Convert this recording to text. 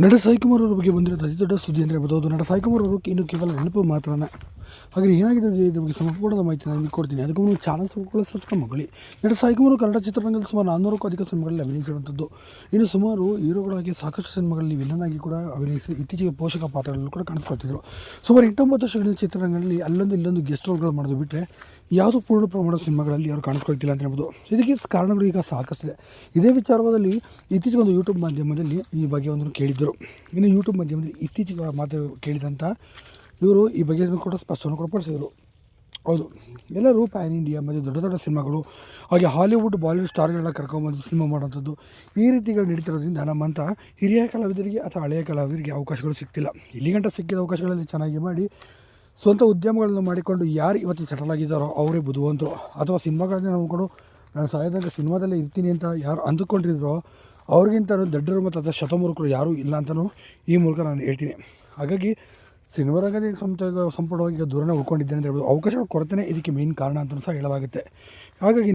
ನಟ ಸಾಯಿಕುಮಾರ್ ಅವರ ಬಗ್ಗೆ ಬಂದಿರೋದು ಅತಿ ದೊಡ್ಡ ಸುದ್ದಿ ಅಂದರೆ ಹೇಳ್ಬೋದು. ನಟ ಸಾಯಿಕುಮಾರ್ ಅವರು ಇನ್ನು ಕೇವಲ ನೆನಪು ಮಾತ್ರನೇ. ಹಾಗೆ ಏನಾಗಿದೆ ಇದ್ರ ಬಗ್ಗೆ ಸಂಪೂರ್ಣದ ಮಾಹಿತಿ ನಾನು ನಿಮಗೆ ಕೊಡ್ತೀನಿ. ಅದಕ್ಕೂ ನೀವು ಚಾನಲ್ ಸಬ್ಸ್ಕ್ರೈಬ್ ಮಾಡಿ. ನಟ ಸಾಯಿಕುಮಾರ್ ಕನ್ನಡ ಚಿತ್ರರಂಗದಲ್ಲಿ ಸುಮಾರು 400ಕ್ಕೂ ಅಧಿಕ ಸಿನಿಮಾಗಳಲ್ಲಿ ಅಭಿನಯಿಸಿರುವಂಥದ್ದು. ಇನ್ನು ಸುಮಾರು ಹೀರೋಗಳಾಗಿ ಸಾಕಷ್ಟು ಸಿನಿಮಾಗಳಲ್ಲಿ ವಿಲನ್ ಆಗಿ ಕೂಡ ಅಭಿನಯಿಸಿ ಇತ್ತೀಚೆಗೆ ಪೋಷಕ ಪಾತ್ರಗಳಲ್ಲೂ ಕೂಡ ಕಾಣಿಸ್ಕೊಳ್ತಿದ್ರು. ಸುಮಾರು 8-9 ವರ್ಷಗಳ ಚಿತ್ರರಂಗದಲ್ಲಿ ಅಲ್ಲೊಂದು ಇಲ್ಲೊಂದು ಗೆಸ್ಟ್ ರೋಲ್ಗಳು ಮಾಡೋದು ಬಿಟ್ಟರೆ ಯಾವುದೂ ಪೂರ್ಣ ಪ್ರಮಾಣದ ಸಿನಿಮಾಗಳಲ್ಲಿ ಅವರು ಕಾಣಿಸ್ಕೊಳ್ತಿಲ್ಲ ಅಂತ ಹೇಳ್ಬೋದು. ಇದಕ್ಕೆ ಕಾರಣಗಳು ಈಗ ಸಾಕಷ್ಟಿದೆ. ಇದೇ ವಿಚಾರವಾದಲ್ಲಿ ಇತ್ತೀಚೆಗೆ ಒಂದು ಯೂಟ್ಯೂಬ್ ಮಾಧ್ಯಮದಲ್ಲಿ ಈ ಬಗ್ಗೆ ಒಂದನ್ನು ಕೇಳಿದ್ದರು. ಇನ್ನು ಯೂಟ್ಯೂಬ್ ಮಾಧ್ಯಮದಲ್ಲಿ ಇತ್ತೀಚೆಗೆ ಮಾತು ಕೇಳಿದಂಥ ಇವರು ಈ ಬಗ್ಗೆ ಕೂಡ ಸ್ಪಷ್ಟವನ್ನು ಕೂಡ ಪಡಿಸಿದರು. ಹೌದು, ಎಲ್ಲರೂ ಪ್ಯಾನ್ ಇಂಡಿಯಾ ಮತ್ತು ದೊಡ್ಡ ದೊಡ್ಡ ಸಿನಿಮಾಗಳು ಹಾಗೆ ಹಾಲಿವುಡ್ ಬಾಲಿವುಡ್ ಸ್ಟಾರ್ಗಳನ್ನ ಕರ್ಕೊಂಬಂದು ಸಿನಿಮಾ ಮಾಡೋಂಥದ್ದು ಈ ರೀತಿಗಳು ನಡೀತಿರೋದ್ರಿಂದ ನಮ್ಮಂಥ ಹಿರಿಯ ಕಲಾವಿದರಿಗೆ ಅಥವಾ ಹಳೆಯ ಕಲಾವಿದರಿಗೆ ಅವಕಾಶಗಳು ಸಿಗ್ತಿಲ್ಲ. ಇಲ್ಲಿಗಂಟ ಸಿಕ್ಕಿದ ಅವಕಾಶಗಳಲ್ಲಿ ಚೆನ್ನಾಗಿ ಮಾಡಿ ಸ್ವಂತ ಉದ್ಯಮಗಳನ್ನು ಮಾಡಿಕೊಂಡು ಯಾರು ಇವತ್ತು ಸೆಟಲ್ ಆಗಿದ್ದಾರೋ ಅವರೇ ಬುದ್ಧಿವಂತರು. ಅಥವಾ ಸಿನಿಮಾಗಳನ್ನೇ ನಂಬಿಕೊಂಡು ನಾನು ಸಾಯೋದಂಗೆ ಸಿನಿಮಾದಲ್ಲೇ ಇರ್ತೀನಿ ಅಂತ ಯಾರು ಅಂದುಕೊಂಡಿದ್ರೋ ಅವ್ರಿಗಿಂತ ದೊಡ್ಡರು ಮತ್ತು ಅಥವಾ ಶತಮೂರ್ಖರು ಯಾರೂ ಇಲ್ಲ ಅಂತಲೂ ಈ ಮೂಲಕ ನಾನು ಹೇಳ್ತೀನಿ. ಹಾಗಾಗಿ ಸಿನಿಮಾ ರಂಗದಲ್ಲಿ ಸಂಪೂರ್ಣವಾಗಿ ಈಗ ದೂರನೇ ಉಳ್ಕೊಂಡಿದ್ದೇನೆ ಅಂತ ಹೇಳ್ಬೋದು. ಅವಕಾಶಗಳ ಕೊರತೆಯೇ ಇದಕ್ಕೆ ಮೇನ್ ಕಾರಣ ಅಂತಲೂ ಸಹ ಹೇಳಲಾಗುತ್ತೆ. ಹಾಗಾಗಿ